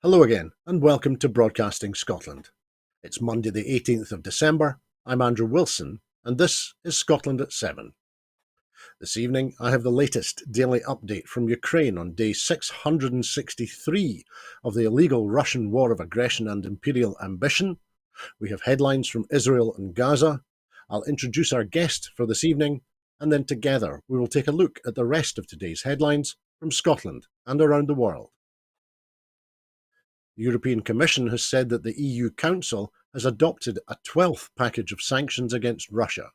Hello again, and welcome to Broadcasting Scotland. It's Monday the 18th of December. I'm Andrew Wilson, and this is Scotland at 7. This evening, I have the latest daily update from Ukraine on day 663 of the illegal Russian war of aggression and imperial ambition. We have headlines from Israel and Gaza. I'll introduce our guest for this evening, and then together we will take a look at the rest of today's headlines from Scotland and around the world. The European Commission has said that the EU Council has adopted a 12th package of sanctions against Russia.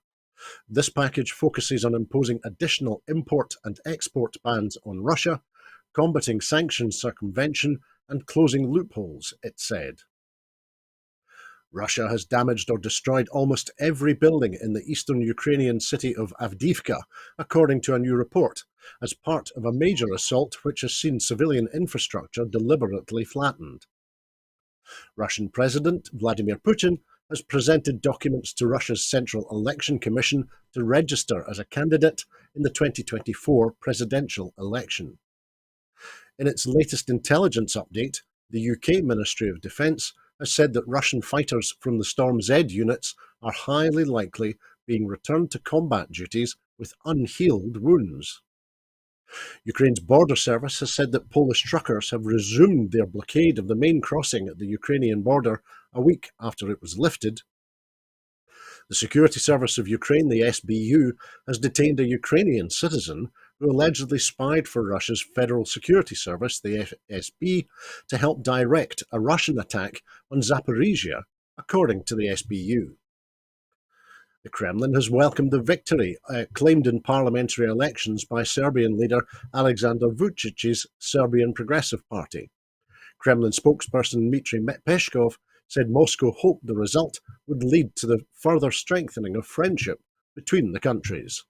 This package focuses on imposing additional import and export bans on Russia, combating sanctions circumvention, and closing loopholes, it said. Russia has damaged or destroyed almost every building in the eastern Ukrainian city of Avdiivka, according to a new report, as part of a major assault which has seen civilian infrastructure deliberately flattened. Russian President Vladimir Putin has presented documents to Russia's Central Election Commission to register as a candidate in the 2024 presidential election. In its latest intelligence update, the UK Ministry of Defence has said that Russian fighters from the Storm Z units are highly likely being returned to combat duties with unhealed wounds. Ukraine's border service has said that Polish truckers have resumed their blockade of the main crossing at the Ukrainian border a week after it was lifted. The Security Service of Ukraine, the SBU, has detained a Ukrainian citizen who allegedly spied for Russia's Federal Security Service, the FSB, to help direct a Russian attack on Zaporizhia, according to the SBU. The Kremlin has welcomed the victory claimed in parliamentary elections by Serbian leader Alexander Vucic's Serbian Progressive Party. Kremlin spokesperson Dmitry Peskov said Moscow hoped the result would lead to the further strengthening of friendship between the countries.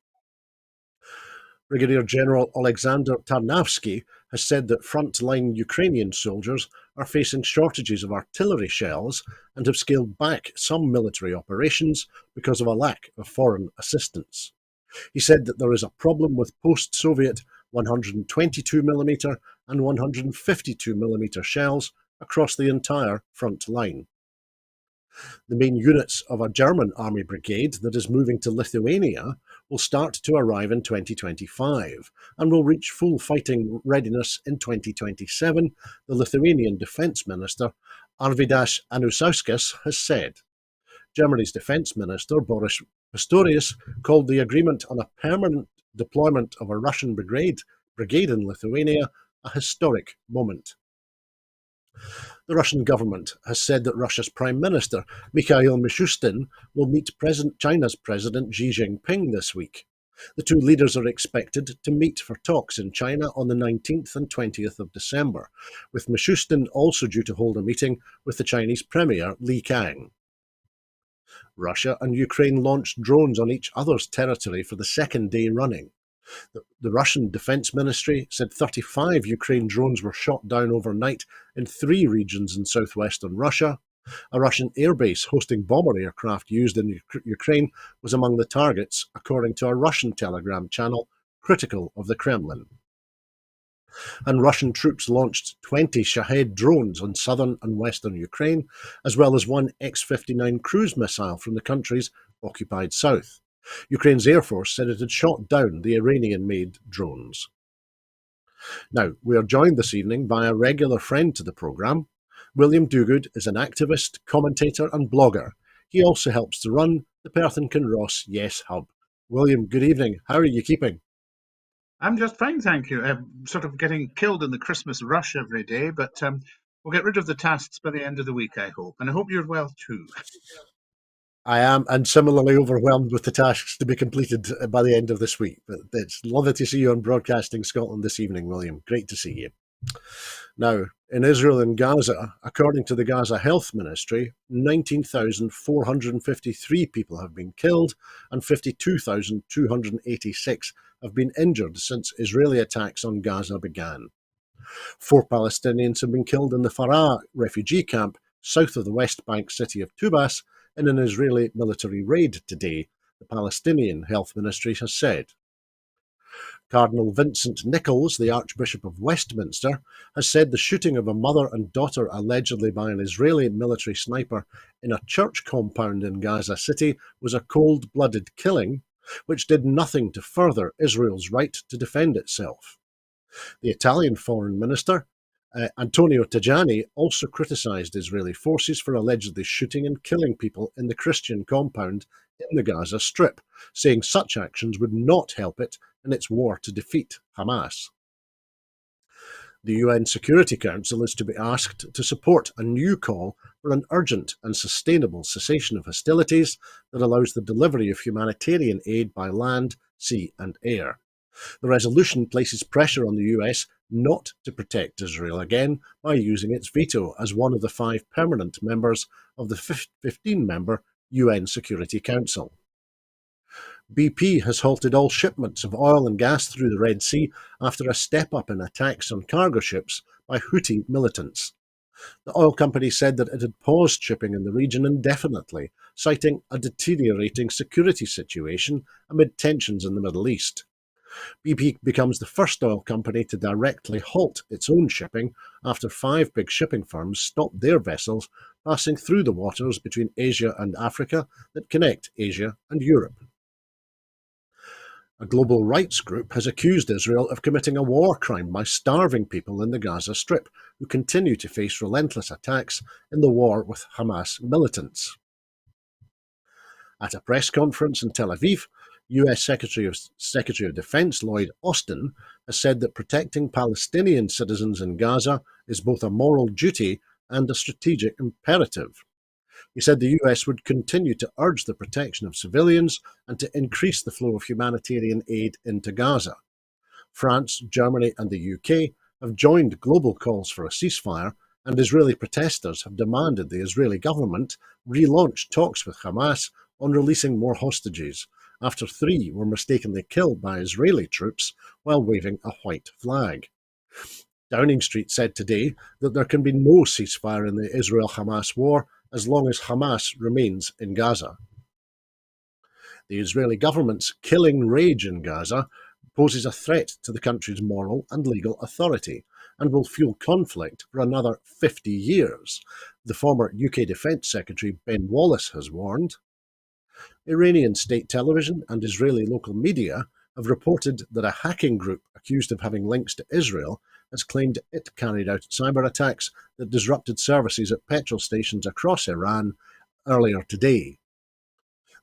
Brigadier General Alexander Tarnavsky has said that front-line Ukrainian soldiers are facing shortages of artillery shells and have scaled back some military operations because of a lack of foreign assistance. He said that there is a problem with post-Soviet 122mm and 152mm shells across the entire front line. The main units of a German army brigade that is moving to Lithuania will start to arrive in 2025 and will reach full fighting readiness in 2027, the Lithuanian Defence Minister Arvydas Anušauskas has said. Germany's Defence Minister Boris Pistorius called the agreement on a permanent deployment of a Russian brigade in Lithuania a historic moment. The Russian government has said that Russia's Prime Minister, Mikhail Mishustin, will meet China's President Xi Jinping this week. The two leaders are expected to meet for talks in China on the 19th and 20th of December, with Mishustin also due to hold a meeting with the Chinese Premier Li Qiang. Russia and Ukraine launched drones on each other's territory for the second day running. The Russian Defense Ministry said 35 Ukraine drones were shot down overnight in 3 regions in southwestern Russia. A Russian airbase hosting bomber aircraft used in Ukraine was among the targets, according to a Russian Telegram channel critical of the Kremlin. And Russian troops launched 20 Shahed drones on southern and western Ukraine, as well as one X-59 cruise missile from the country's occupied south. Ukraine's Air Force said it had shot down the Iranian-made drones. Now, we are joined this evening by a regular friend to the programme. William Duguid is an activist, commentator and blogger. He also helps to run the Perth and Kinross Yes Hub. William, good evening. How are you keeping? I'm just fine, thank you. I'm sort of getting killed in the Christmas rush every day, but we'll get rid of the tasks by the end of the week, I hope. And I hope you're well too. I am, and similarly overwhelmed with the tasks to be completed by the end of this week. But it's lovely to see you on Broadcasting Scotland this evening, William. Great to see you. Now, in Israel and Gaza, according to the Gaza Health Ministry, 19,453 people have been killed and 52,286 have been injured since Israeli attacks on Gaza began. 4 Palestinians have been killed in the Farah refugee camp south of the West Bank city of Tubas in an Israeli military raid today, the Palestinian Health Ministry has said. Cardinal Vincent Nichols, the Archbishop of Westminster, has said the shooting of a mother and daughter allegedly by an Israeli military sniper in a church compound in Gaza City was a cold-blooded killing, which did nothing to further Israel's right to defend itself. The Italian Foreign Minister, Antonio Tajani, also criticised Israeli forces for allegedly shooting and killing people in the Christian compound in the Gaza Strip, saying such actions would not help it in its war to defeat Hamas. The UN Security Council is to be asked to support a new call for an urgent and sustainable cessation of hostilities that allows the delivery of humanitarian aid by land, sea and air. The resolution places pressure on the US not to protect Israel again by using its veto as one of the 5 permanent members of the 15-member UN Security Council. BP has halted all shipments of oil and gas through the Red Sea after a step-up in attacks on cargo ships by Houthi militants. The oil company said that it had paused shipping in the region indefinitely, citing a deteriorating security situation amid tensions in the Middle East. BP becomes the first oil company to directly halt its own shipping after 5 big shipping firms stopped their vessels passing through the waters between Asia and Africa that connect Asia and Europe. A global rights group has accused Israel of committing a war crime by starving people in the Gaza Strip, who continue to face relentless attacks in the war with Hamas militants. At a press conference in Tel Aviv, US Secretary of Defense Lloyd Austin has said that protecting Palestinian citizens in Gaza is both a moral duty and a strategic imperative. He said the US would continue to urge the protection of civilians and to increase the flow of humanitarian aid into Gaza. France, Germany and the UK have joined global calls for a ceasefire, and Israeli protesters have demanded the Israeli government relaunch talks with Hamas on releasing more hostages, after 3 were mistakenly killed by Israeli troops while waving a white flag. Downing Street said today that there can be no ceasefire in the Israel-Hamas war as long as Hamas remains in Gaza. The Israeli government's killing rage in Gaza poses a threat to the country's moral and legal authority and will fuel conflict for another 50 years, the former UK Defence Secretary Ben Wallace has warned. Iranian state television and Israeli local media have reported that a hacking group accused of having links to Israel has claimed it carried out cyber attacks that disrupted services at petrol stations across Iran earlier today.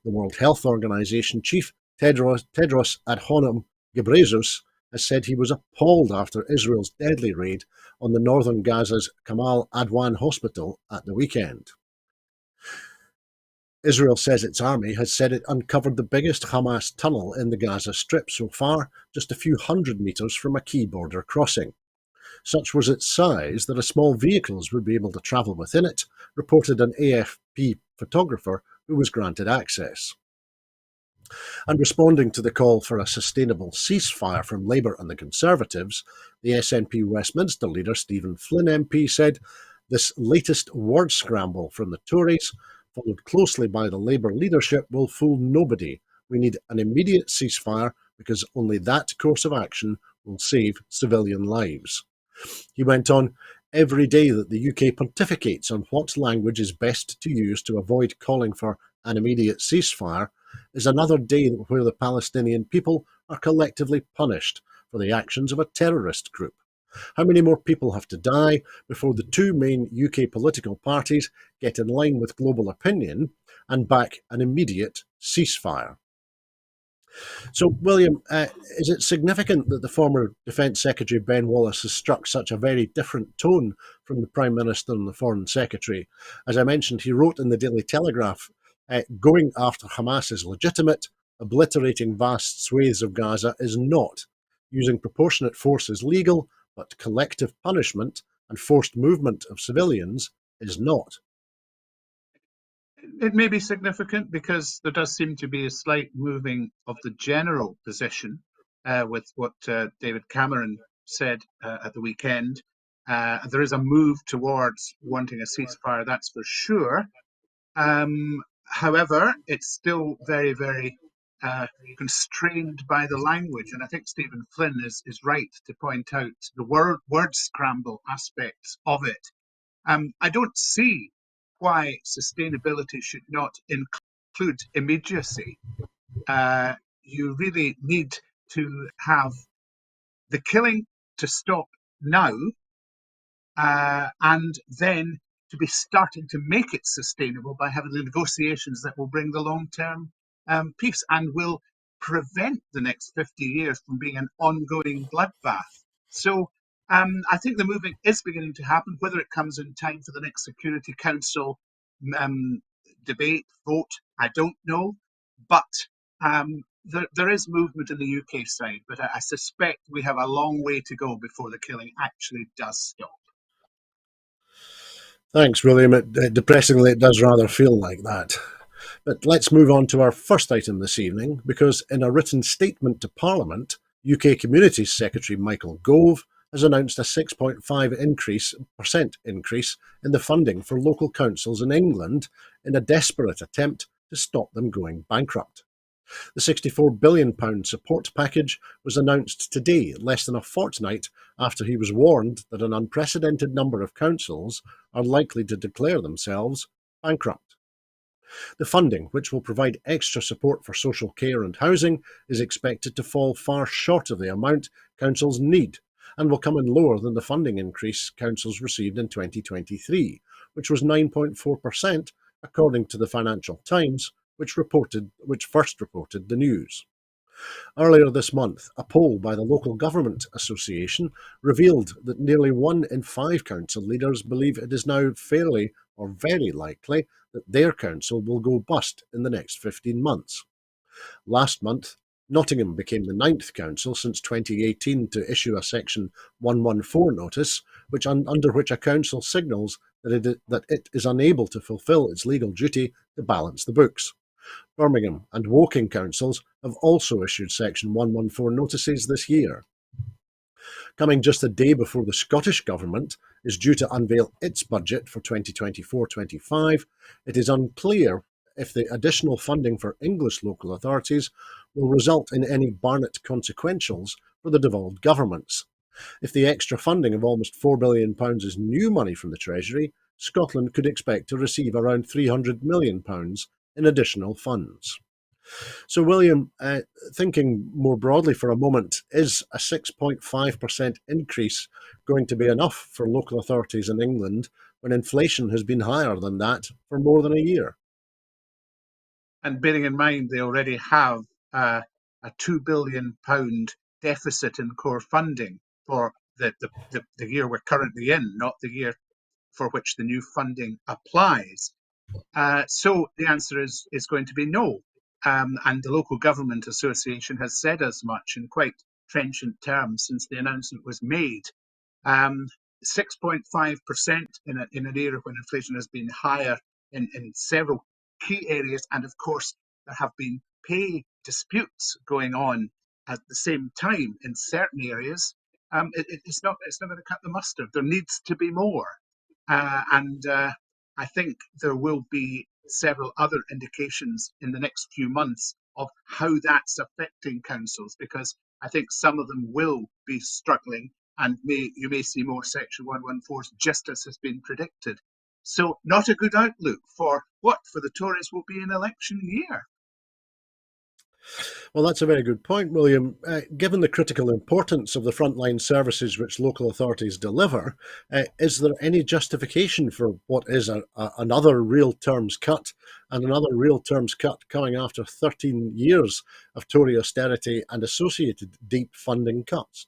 The World Health Organization chief Tedros Adhanom Ghebreyesus has said he was appalled after Israel's deadly raid on the northern Gaza's Kamal Adwan hospital at the weekend. Israel says its army has said it uncovered the biggest Hamas tunnel in the Gaza Strip so far, just a few hundred meters from a key border crossing. Such was its size that a small vehicles would be able to travel within it, reported an AFP photographer who was granted access. And responding to the call for a sustainable ceasefire from Labour and the Conservatives, the SNP Westminster leader Stephen Flynn MP said, "This latest word scramble from the Tories, followed closely by the Labour leadership, will fool nobody. We need an immediate ceasefire because only that course of action will save civilian lives." He went on, "Every day that the UK pontificates on what language is best to use to avoid calling for an immediate ceasefire is another day where the Palestinian people are collectively punished for the actions of a terrorist group. How many more people have to die before the 2 main UK political parties get in line with global opinion and back an immediate ceasefire?" So, William, is it significant that the former Defence Secretary Ben Wallace has struck such a very different tone from the Prime Minister and the Foreign Secretary? As I mentioned, he wrote in the Daily Telegraph, "Going after Hamas is legitimate, obliterating vast swathes of Gaza is not. Using proportionate force is legal, but collective punishment and forced movement of civilians is not." It may be significant because there does seem to be a slight moving of the general position with what David Cameron said at the weekend. There is a move towards wanting a ceasefire, that's for sure. However, it's still very, very constrained by the language. And I think Stephen Flynn is right to point out the word scramble aspects of it. I don't see why sustainability should not include immediacy. You really need to have the killing to stop now, and then to be starting to make it sustainable by having the negotiations that will bring the long-term peace and will prevent the next 50 years from being an ongoing bloodbath. So I think the movement is beginning to happen. Whether it comes in time for the next Security Council debate, vote, I don't know. But there is movement in the UK side, but I suspect we have a long way to go before the killing actually does stop. Thanks, William. Depressingly, it does rather feel like that. But let's move on to our first item this evening, because in a written statement to Parliament, UK Communities Secretary Michael Gove has announced a 6.5% increase in the funding for local councils in England in a desperate attempt to stop them going bankrupt. The £64 billion support package was announced today, less than a fortnight after he was warned that an unprecedented number of councils are likely to declare themselves bankrupt. The funding, which will provide extra support for social care and housing, is expected to fall far short of the amount councils need and will come in lower than the funding increase councils received in 2023, which was 9.4%, according to the Financial Times, which first reported the news. Earlier this month, a poll by the Local Government Association revealed that nearly 1 in 5 council leaders believe it is now fairly or very likely that their council will go bust in the next 15 months. Last month, Nottingham became the 9th council since 2018 to issue a Section 114 notice, under which a council signals that it is unable to fulfil its legal duty to balance the books. Birmingham and Woking councils have also issued Section 114 notices this year. Coming just a day before the Scottish Government is due to unveil its budget for 2024-25, it is unclear if the additional funding for English local authorities will result in any Barnett consequentials for the devolved governments. If the extra funding of almost £4 billion is new money from the Treasury, Scotland could expect to receive around £300 million in additional funds. So, William, thinking more broadly for a moment, is a 6.5% increase going to be enough for local authorities in England when inflation has been higher than that for more than a year? And bearing in mind they already have a £2 billion deficit in core funding for the year we're currently in, not the year for which the new funding applies. So the answer is going to be no. And the Local Government Association has said as much in quite trenchant terms since the announcement was made. 6.5% in an era when inflation has been higher in several key areas, and of course there have been pay disputes going on at the same time in certain areas. It's not going to cut the mustard. There needs to be more, and I think there will be several other indications in the next few months of how that's affecting councils, because I think some of them will be struggling, and you may see more Section 114s, just as has been predicted. So not a good outlook for what for the Tories will be an election year. Well, that's a very good point, William. Given the critical importance of the frontline services which local authorities deliver, is there any justification for what is another real terms cut, and another real terms cut coming after 13 years of Tory austerity and associated deep funding cuts?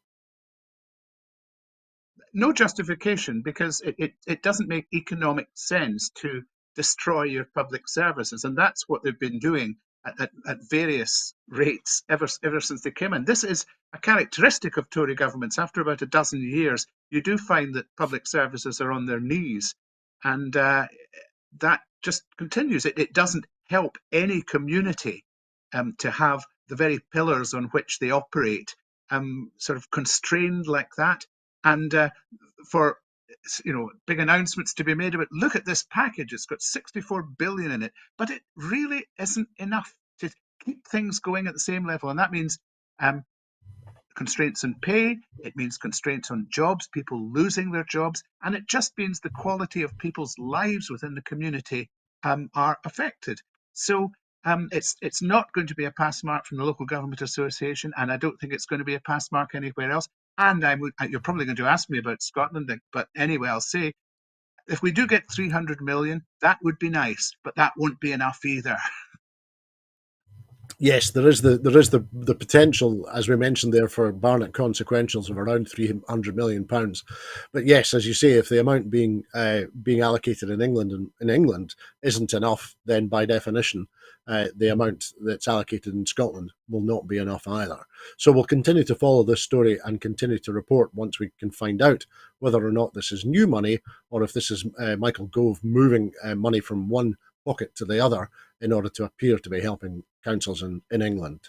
No justification, because it doesn't make economic sense to destroy your public services. And that's what they've been doing at various rates ever since they came in. This is a characteristic of Tory governments. After about a dozen years, you do find that public services are on their knees. And that just continues. It doesn't help any community to have the very pillars on which they operate sort of constrained like that. And for big announcements to be made about, look at this package, it's got 64 billion in it, but it really isn't enough to keep things going at the same level. And that means um, constraints on pay, it means constraints on jobs, people losing their jobs, and it just means the quality of people's lives within the community are affected. So it's not going to be a pass mark from the Local Government Association, and I don't think it's going to be a pass mark anywhere else. And you're probably going to ask me about Scotland, but anyway, I'll say if we do get 300 million, that would be nice, but that won't be enough either. Yes, there is the potential, as we mentioned there, for Barnett consequentials of around £300 million. But yes, as you say, if the amount being allocated in England isn't enough, then by definition, the amount that's allocated in Scotland will not be enough either. So we'll continue to follow this story and continue to report once we can find out whether or not this is new money or if this is Michael Gove moving money from one pocket to the other in order to appear to be helping councils in England.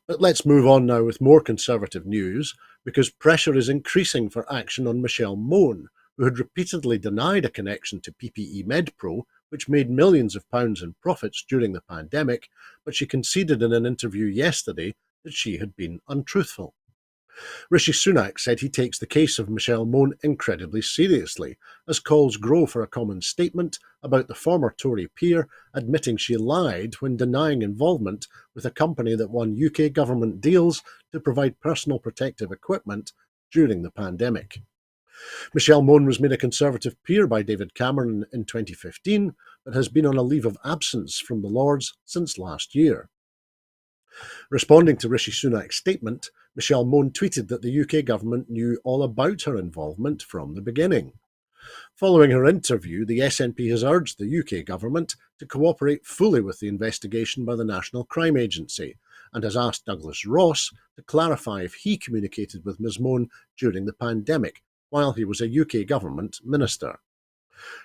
But let's move on now with more Conservative news, because pressure is increasing for action on Michelle Mone, who had repeatedly denied a connection to PPE MedPro, which made millions of pounds in profits during the pandemic, but she conceded in an interview yesterday that she had been untruthful. Rishi Sunak said he takes the case of Michelle Mone incredibly seriously, as calls grow for a common statement about the former Tory peer admitting she lied when denying involvement with a company that won UK government deals to provide personal protective equipment during the pandemic. Michelle Mone was made a Conservative peer by David Cameron in 2015, but has been on a leave of absence from the Lords since last year. Responding to Rishi Sunak's statement, Michelle Mone tweeted that the UK government knew all about her involvement from the beginning. Following her interview, the SNP has urged the UK government to cooperate fully with the investigation by the National Crime Agency and has asked Douglas Ross to clarify if he communicated with Ms Mone during the pandemic while he was a UK government minister.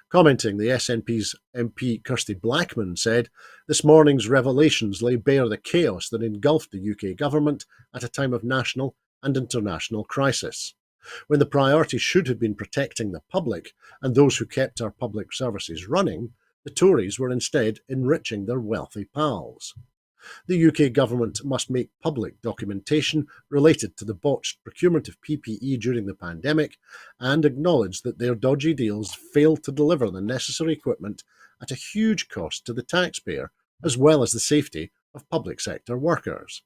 Commenting, the SNP's MP Kirsty Blackman said, "This morning's revelations lay bare the chaos that engulfed the UK government at a time of national and international crisis, when the priority should have been protecting the public and those who kept our public services running. The Tories were instead enriching their wealthy pals. The UK government must make public documentation related to the botched procurement of PPE during the pandemic and acknowledge that their dodgy deals failed to deliver the necessary equipment at a huge cost to the taxpayer, as well as the safety of public sector workers."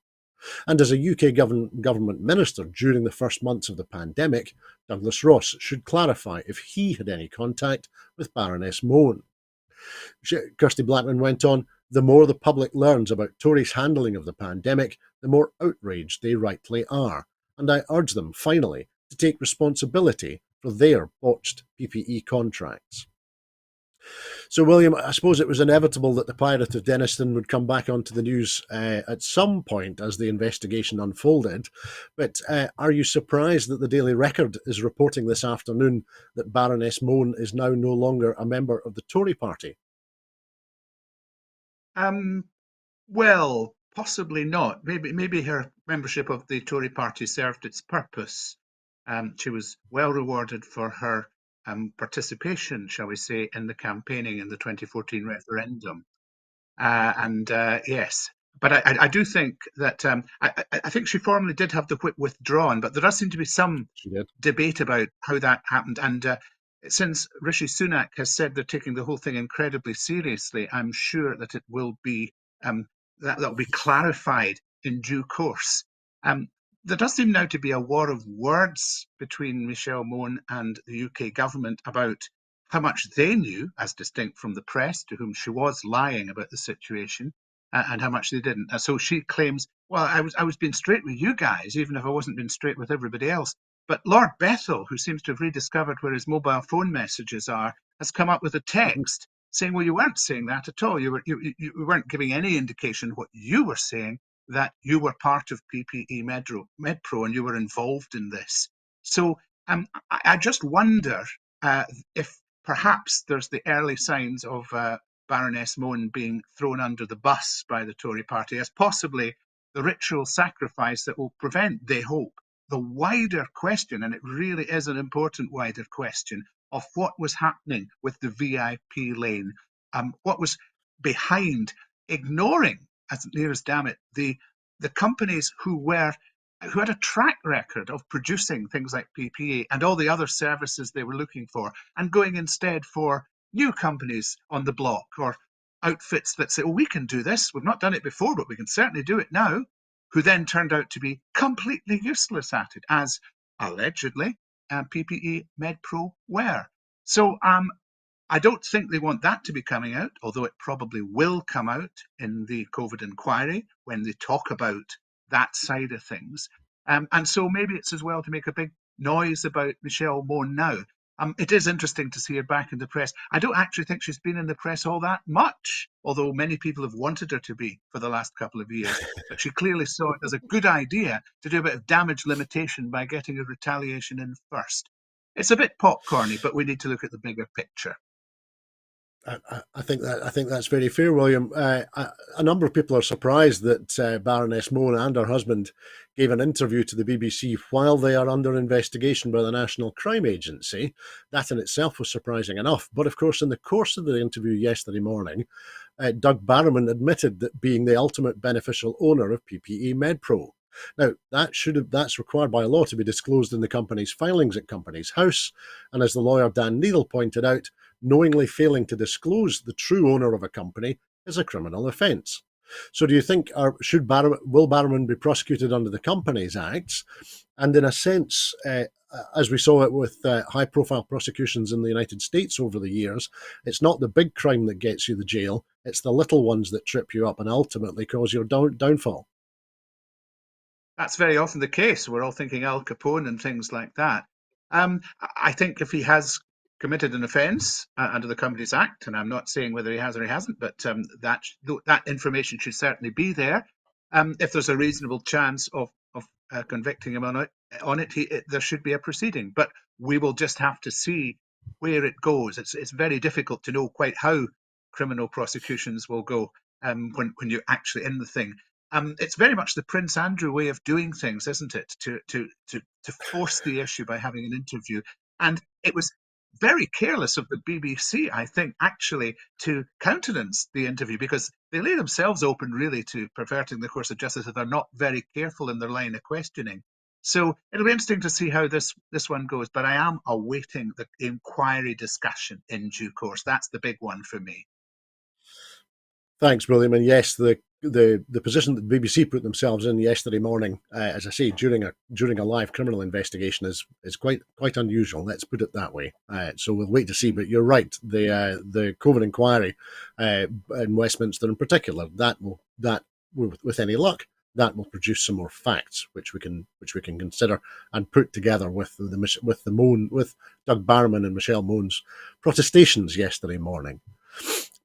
And as a UK government minister during the first months of the pandemic, Douglas Ross should clarify if he had any contact with Baroness Mone. Kirsty Blackman went on, "The more the public learns about Tories' handling of the pandemic, the more outraged they rightly are, and I urge them, finally, to take responsibility for their botched PPE contracts." So, William, I suppose it was inevitable that the Pirate of Denniston would come back onto the news at some point as the investigation unfolded. But are you surprised that the Daily Record is reporting this afternoon that Baroness Mone is now no longer a member of the Tory party? Well, possibly not. Maybe her membership of the Tory party served its purpose. She was well rewarded for her participation, shall we say, in the campaigning in the 2014 referendum. Yes, but I do think that I think she formally did have the whip withdrawn, but there does seem to be some She did. debate about how that happened. And since Rishi Sunak has said they're taking the whole thing incredibly seriously, I'm sure that it will be that will be clarified in due course. Um, there does seem now to be a war of words between Michelle Mone and the UK government about how much they knew, as distinct from the press, to whom she was lying about the situation, and how much they didn't. So she claims, "Well, I was being straight with you guys, even if I wasn't being straight with everybody else." But Lord Bethell, who seems to have rediscovered where his mobile phone messages are, has come up with a text saying, "Well, you weren't saying that at all. You weren't giving any indication what you were saying, that you were part of PPE MedPro and you were involved in this." So I just wonder if perhaps there's the early signs of Baroness Mone being thrown under the bus by the Tory party as possibly the ritual sacrifice that will prevent, they hope, the wider question, and it really is an important wider question, of what was happening with the VIP lane, what was behind ignoring as near as damn it, the companies who had a track record of producing things like PPE and all the other services they were looking for, and going instead for new companies on the block or outfits that say, oh, we can do this. We've not done it before, but we can certainly do it now, who then turned out to be completely useless at it, as allegedly PPE MedPro were. So I don't think they want that to be coming out, although it probably will come out in the COVID inquiry when they talk about that side of things. And so maybe it's as well to make a big noise about Michelle Mone now. It is interesting to see her back in the press. I don't actually think she's been in the press all that much, although many people have wanted her to be for the last couple of years. But she clearly saw it as a good idea to do a bit of damage limitation by getting a retaliation in first. It's a bit popcorny, but we need to look at the bigger picture. I think that's very fair, William. A number of people are surprised that Baroness Mone and her husband gave an interview to the BBC while they are under investigation by the National Crime Agency. That in itself was surprising enough. But of course, in the course of the interview yesterday morning, Doug Barrowman admitted that being the ultimate beneficial owner of PPE MedPro. Now, that's required by law to be disclosed in the company's filings at Companies House, and as the lawyer Dan Needle pointed out, knowingly failing to disclose the true owner of a company is a criminal offence. So do you think, will Barrowman be prosecuted under the Companies Acts? And in a sense, as we saw it with high-profile prosecutions in the United States over the years, it's not the big crime that gets you the jail, it's the little ones that trip you up and ultimately cause your downfall. That's very often the case. We're all thinking Al Capone and things like that. I think if he has committed an offence under the Companies Act, and I'm not saying whether he has or he hasn't, but that information should certainly be there. If there's a reasonable chance of convicting him on it, there should be a proceeding. But we will just have to see where it goes. It's very difficult to know quite how criminal prosecutions will go when you're actually in the thing. It's very much the Prince Andrew way of doing things, isn't it? To force the issue by having an interview, and it was very careless of the BBC, I think, actually to countenance the interview, because they lay themselves open really to perverting the course of justice if they're not very careful in their line of questioning. So it'll be interesting to see how this one goes. But I am awaiting the inquiry discussion in due course. That's the big one for me. Thanks, William. And yes, the position that the BBC put themselves in yesterday morning, as I say, during a live criminal investigation is quite unusual. Let's put it that way. So we'll wait to see. But you're right. The COVID inquiry in Westminster, in particular, that will with any luck, that will produce some more facts which we can consider and put together with Doug Barrowman and Michelle Mone's protestations yesterday morning.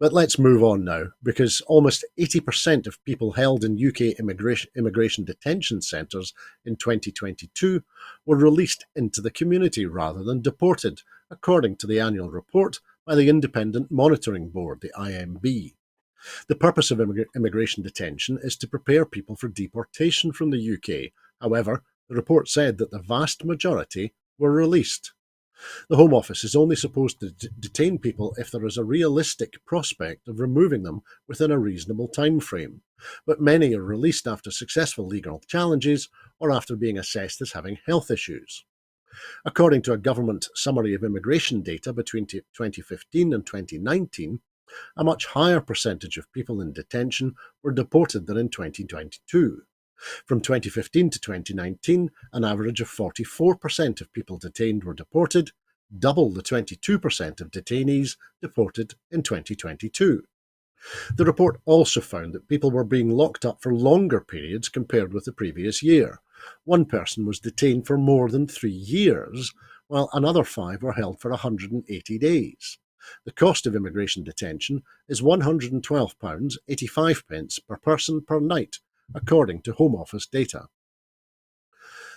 But let's move on now, because almost 80% of people held in UK immigration detention centres in 2022 were released into the community rather than deported, according to the annual report by the Independent Monitoring Board, the IMB. The purpose of immigration detention is to prepare people for deportation from the UK. However, the report said that the vast majority were released. The Home Office is only supposed to detain people if there is a realistic prospect of removing them within a reasonable time frame, but many are released after successful legal challenges or after being assessed as having health issues. According to a government summary of immigration data between 2015 and 2019, a much higher percentage of people in detention were deported than in 2022. From 2015 to 2019, an average of 44% of people detained were deported, double the 22% of detainees deported in 2022. The report also found that people were being locked up for longer periods compared with the previous year. One person was detained for more than 3 years, while another 5 were held for 180 days. The cost of immigration detention is £112.85 per person per night, according to Home Office data.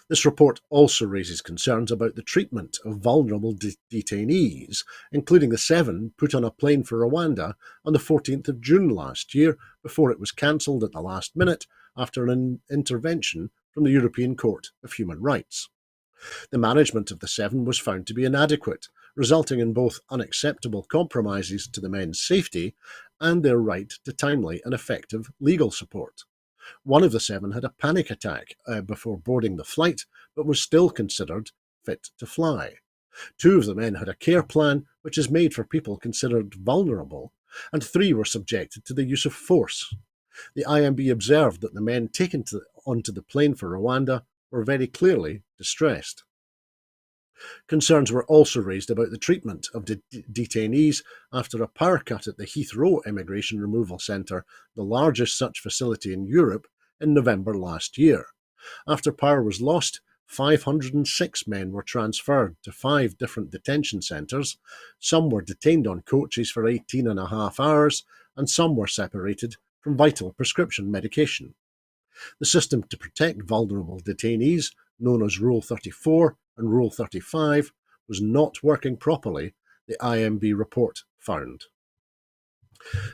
This report also raises concerns about the treatment of vulnerable detainees, including the 7 put on a plane for Rwanda on the 14th of June last year before it was cancelled at the last minute after an intervention from the European Court of Human Rights. The management of the 7 was found to be inadequate, resulting in both unacceptable compromises to the men's safety and their right to timely and effective legal support. One of the 7 had a panic attack before boarding the flight, but was still considered fit to fly. 2 of the men had a care plan, which is made for people considered vulnerable, and 3 were subjected to the use of force. The IMB observed that the men taken onto the plane for Rwanda were very clearly distressed. Concerns were also raised about the treatment of detainees after a power cut at the Heathrow Immigration Removal Centre, the largest such facility in Europe, in November last year. After power was lost, 506 men were transferred to 5 different detention centres. Some were detained on coaches for 18.5 hours, and some were separated from vital prescription medication. The system to protect vulnerable detainees, known as Rule 34 and Rule 35, was not working properly, the IMB report found.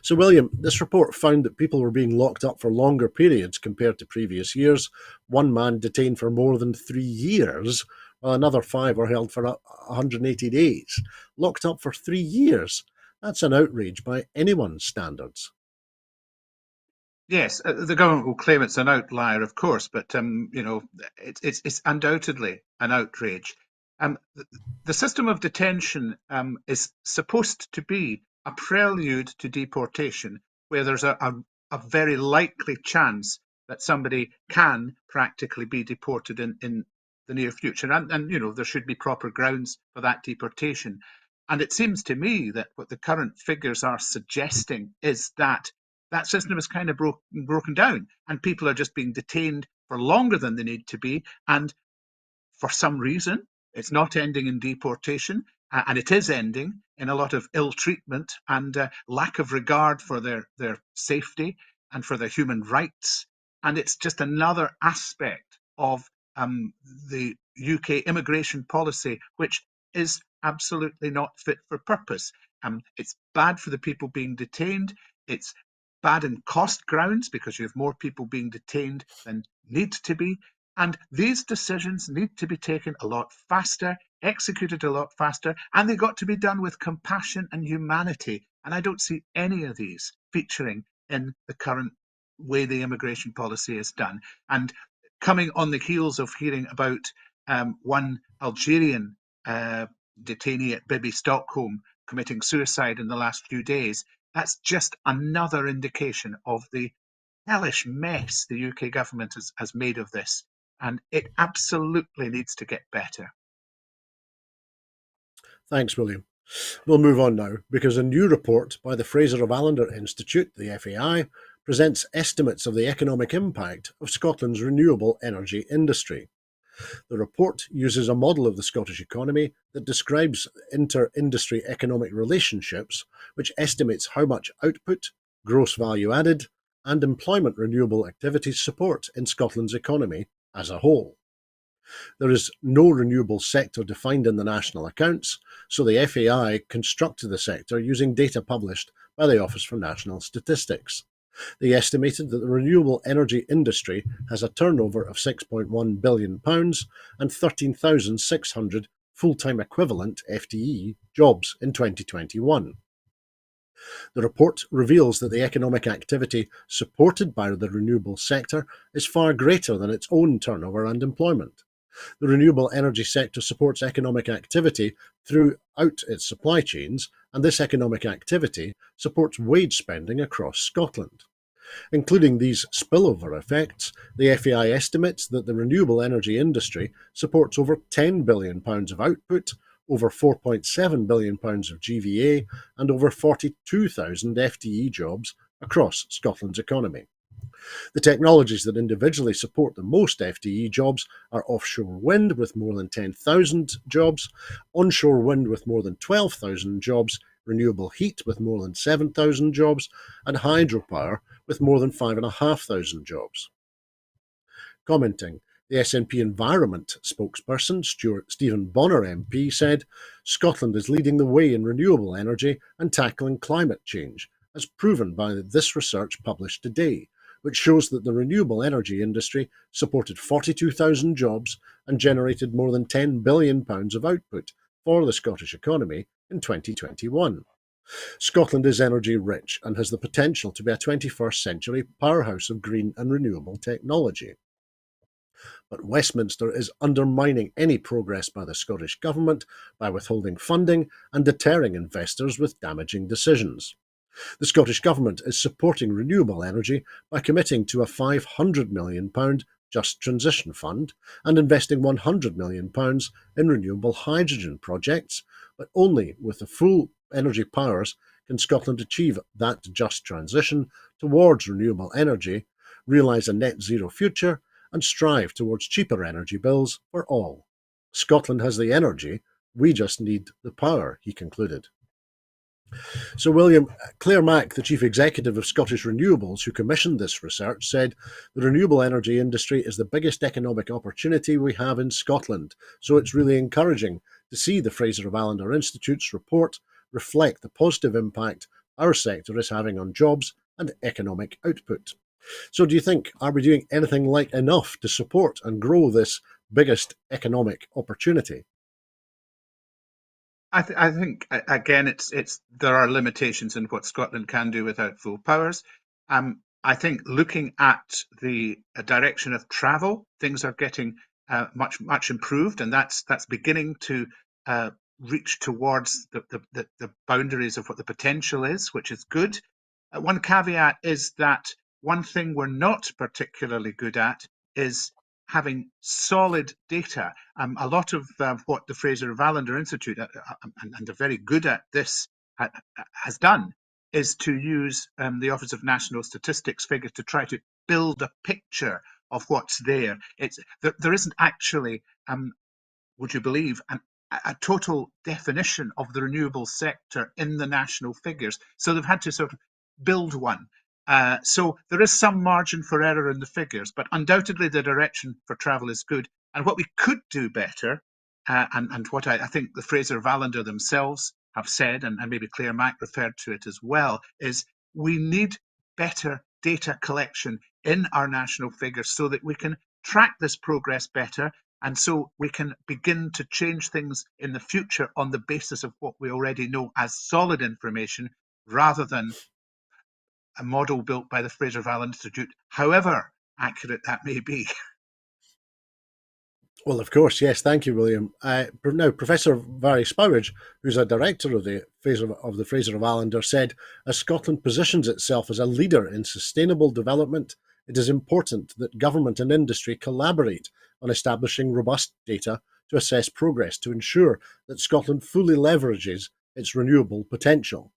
So, William, this report found that people were being locked up for longer periods compared to previous years. One man detained for more than 3 years, while another 5 were held for 180 days. Locked up for 3 years. That's an outrage by anyone's standards. Yes, the government will claim it's an outlier, of course, but it's undoubtedly an outrage. The system of detention is supposed to be a prelude to deportation, where there's a very likely chance that somebody can practically be deported in the near future, and there should be proper grounds for that deportation. And it seems to me that what the current figures are suggesting is that that system is kind of broken down, and people are just being detained for longer than they need to be, and for some reason it's not ending in deportation, and it is ending in a lot of ill treatment and lack of regard for their safety and for their human rights. And it's just another aspect of the UK immigration policy, which is absolutely not fit for purpose. It's bad for the people being detained. It's bad in cost grounds because you have more people being detained than need to be. And these decisions need to be taken a lot faster, executed a lot faster, and they got to be done with compassion and humanity. And I don't see any of these featuring in the current way the immigration policy is done. And coming on the heels of hearing about one Algerian detainee at Bibi Stockholm committing suicide in the last few days, that's just another indication of the hellish mess the UK government has made of this. And it absolutely needs to get better. Thanks, William. We'll move on now, because a new report by the Fraser of Allender Institute, the FAI, presents estimates of the economic impact of Scotland's renewable energy industry. The report uses a model of the Scottish economy that describes inter-industry economic relationships, which estimates how much output, gross value added, and employment renewable activities support in Scotland's economy as a whole. There is no renewable sector defined in the national accounts, so the FAI constructed the sector using data published by the Office for National Statistics. They estimated that the renewable energy industry has a turnover of £6.1 billion and 13,600 full-time equivalent FTE jobs in 2021. The report reveals that the economic activity supported by the renewable sector is far greater than its own turnover and employment. The renewable energy sector supports economic activity throughout its supply chains, and this economic activity supports wage spending across Scotland. Including these spillover effects, the FAI estimates that the renewable energy industry supports over £10 billion of output, over £4.7 billion of GVA, and over 42,000 FTE jobs across Scotland's economy. The technologies that individually support the most FTE jobs are offshore wind with more than 10,000 jobs, onshore wind with more than 12,000 jobs, renewable heat with more than 7,000 jobs, and hydropower with more than 5,500 jobs. Commenting, the SNP Environment spokesperson, Stephen Bonner MP, said, "Scotland is leading the way in renewable energy and tackling climate change, as proven by this research published today, which shows that the renewable energy industry supported 42,000 jobs and generated more than £10 billion of output for the Scottish economy in 2021. Scotland is energy rich and has the potential to be a 21st century powerhouse of green and renewable technology. But Westminster is undermining any progress by the Scottish Government by withholding funding and deterring investors with damaging decisions. The Scottish Government is supporting renewable energy by committing to a £500 million Just Transition Fund and investing £100 million in renewable hydrogen projects, but only with the full energy powers can Scotland achieve that just transition towards renewable energy, realise a net zero future, and strive towards cheaper energy bills for all. Scotland has the energy, we just need the power, he concluded. So, William, Claire Mack, the chief executive of Scottish Renewables, who commissioned this research, said the renewable energy industry is the biggest economic opportunity we have in Scotland. So it's really encouraging to see the Fraser of Allender Institute's report reflect the positive impact our sector is having on jobs and economic output. So do you think, are we doing anything like enough to support and grow this biggest economic opportunity? I think again, it's there are limitations in what Scotland can do without full powers. I think looking at the direction of travel, things are getting much improved, and that's beginning to reach towards the boundaries of what the potential is, which is good. One caveat is that one thing we're not particularly good at is having solid data. A lot of what the Fraser of Allender Institute, and they're very good at this, has done is to use the Office of National Statistics figures to try to build a picture of what's there. There isn't actually, would you believe, a total definition of the renewable sector in the national figures. So they've had to sort of build one. So there is some margin for error in the figures, but undoubtedly the direction for travel is good. And what we could do better, and what I think the Fraser of Allender themselves have said, and maybe Claire Mack referred to it as well, is we need better data collection in our national figures so that we can track this progress better, and so we can begin to change things in the future on the basis of what we already know as solid information, rather than a model built by the Fraser of Allender Institute, however accurate that may be. Well, of course, yes. Thank you, William. Now, Professor Barry Spowage, who's a director of the Fraser of Allender, said, as Scotland positions itself as a leader in sustainable development, it is important that government and industry collaborate on establishing robust data to assess progress to ensure that Scotland fully leverages its renewable potential.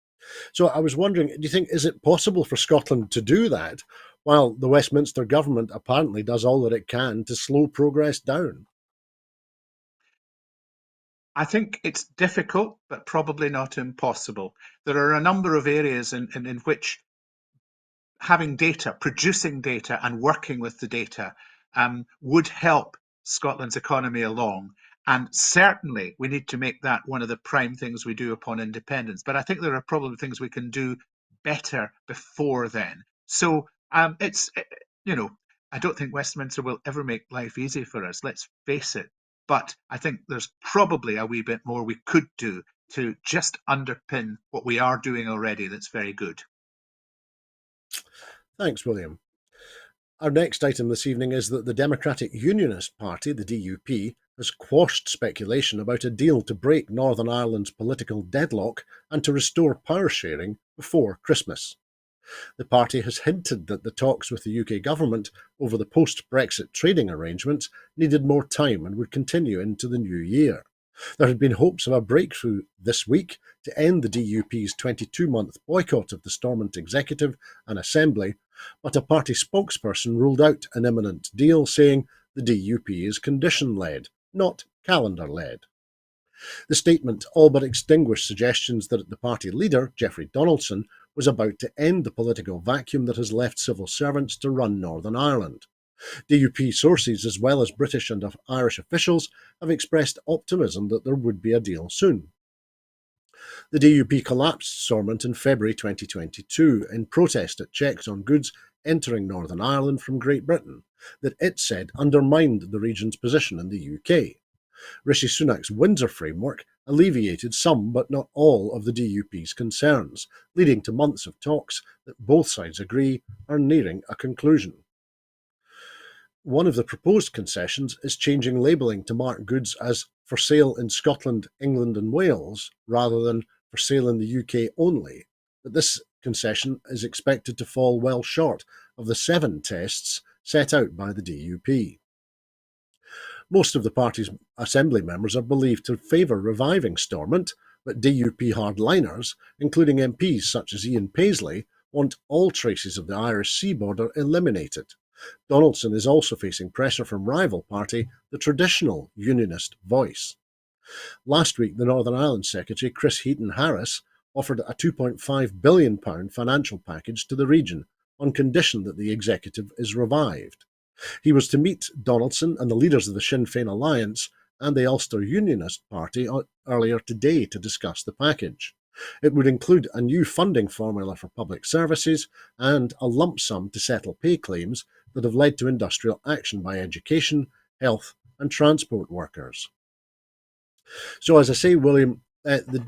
So I was wondering, do you think, is it possible for Scotland to do that while the Westminster government apparently does all that it can to slow progress down? I think it's difficult, but probably not impossible. There are a number of areas in which having data, producing data, and working with the data would help Scotland's economy along. And certainly we need to make that one of the prime things we do upon independence. But I think there are probably things we can do better before then. So it's, I don't think Westminster will ever make life easy for us, let's face it. But I think there's probably a wee bit more we could do to just underpin what we are doing already that's very good. Thanks, William. Our next item this evening is that the Democratic Unionist Party, the DUP, has quashed speculation about a deal to break Northern Ireland's political deadlock and to restore power sharing before Christmas. The party has hinted that the talks with the UK government over the post-Brexit trading arrangements needed more time and would continue into the new year. There had been hopes of a breakthrough this week to end the DUP's 22-month boycott of the Stormont Executive and Assembly, but a party spokesperson ruled out an imminent deal, saying the DUP is condition-led, not calendar-led. The statement all but extinguished suggestions that the party leader, Geoffrey Donaldson, was about to end the political vacuum that has left civil servants to run Northern Ireland. DUP sources, as well as British and Irish officials, have expressed optimism that there would be a deal soon. The DUP collapsed Stormont in February 2022 in protest at checks on goods entering Northern Ireland from Great Britain that it said undermined the region's position in the UK. Rishi Sunak's Windsor framework alleviated some but not all of the DUP's concerns, leading to months of talks that both sides agree are nearing a conclusion. One of the proposed concessions is changing labelling to mark goods as for sale in Scotland, England and Wales rather than for sale in the UK only, but this concession is expected to fall well short of the 7 tests set out by the DUP. Most of the party's Assembly members are believed to favour reviving Stormont, but DUP hardliners, including MPs such as Ian Paisley, want all traces of the Irish Sea border eliminated. Donaldson is also facing pressure from rival party, the traditional Unionist Voice. Last week, the Northern Ireland Secretary, Chris Heaton-Harris, offered a £2.5 billion financial package to the region on condition that the executive is revived. He was to meet Donaldson and the leaders of the Sinn Féin alliance and the Ulster Unionist Party earlier today to discuss the package. It would include a new funding formula for public services and a lump sum to settle pay claims that have led to industrial action by education, health and transport workers. So as I say, William,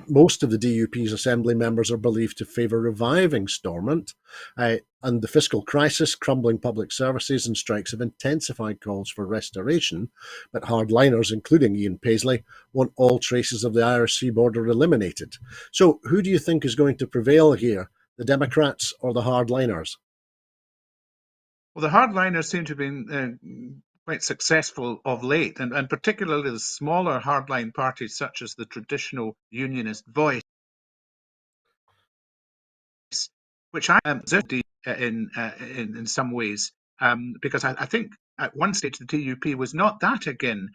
most of the DUP's Assembly members are believed to favour reviving Stormont, and the fiscal crisis, crumbling public services and strikes have intensified calls for restoration, but hardliners, including Ian Paisley, want all traces of the Irish Sea border eliminated. So who do you think is going to prevail here, the Democrats or the hardliners? Well, the hardliners seem to have been quite successful of late, and particularly the smaller hardline parties such as the traditional Unionist Voice, which I am in some ways, because I think at one stage the DUP was not that again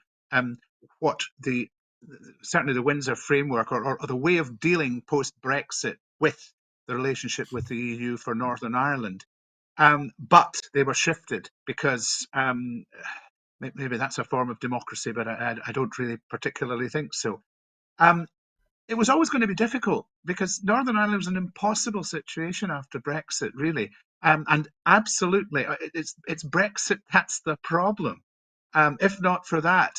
what certainly the Windsor framework or the way of dealing post-Brexit with the relationship with the EU for Northern Ireland. But they were shifted because maybe that's a form of democracy, but I don't really particularly think so. It was always going to be difficult because Northern Ireland was an impossible situation after Brexit, really. And absolutely, it's Brexit that's the problem. If not for that,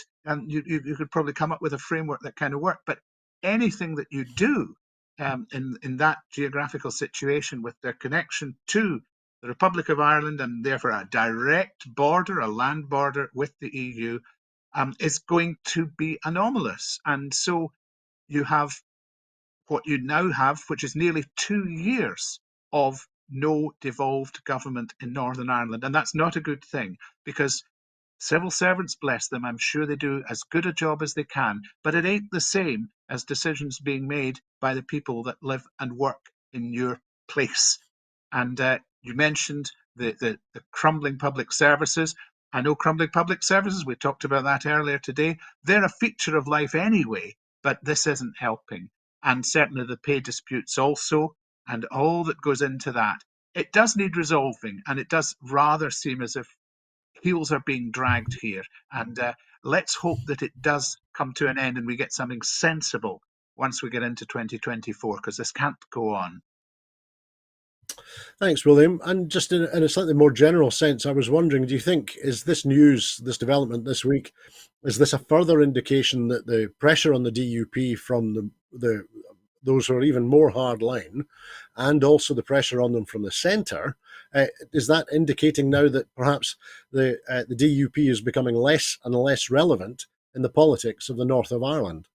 you could probably come up with a framework that kind of worked. But anything that you do in that geographical situation with their connection to the Republic of Ireland and therefore a direct border, a land border with the EU, is going to be anomalous. And so you have what you now have, which is nearly 2 years of no devolved government in Northern Ireland. And that's not a good thing because civil servants, bless them, I'm sure they do as good a job as they can, but it ain't the same as decisions being made by the people that live and work in your place. And you mentioned the crumbling public services. I know crumbling public services, we talked about that earlier today. They're a feature of life anyway, but this isn't helping. And certainly the pay disputes also, and all that goes into that. It does need resolving, and it does rather seem as if heels are being dragged here. And let's hope that it does come to an end and we get something sensible once we get into 2024, because this can't go on. Thanks, William. And just in a slightly more general sense, I was wondering, do you think, is this news, this development this week, is this a further indication that the pressure on the DUP from those who are even more hardline, and also the pressure on them from the centre, is that indicating now that perhaps the DUP is becoming less and less relevant in the politics of the north of Ireland?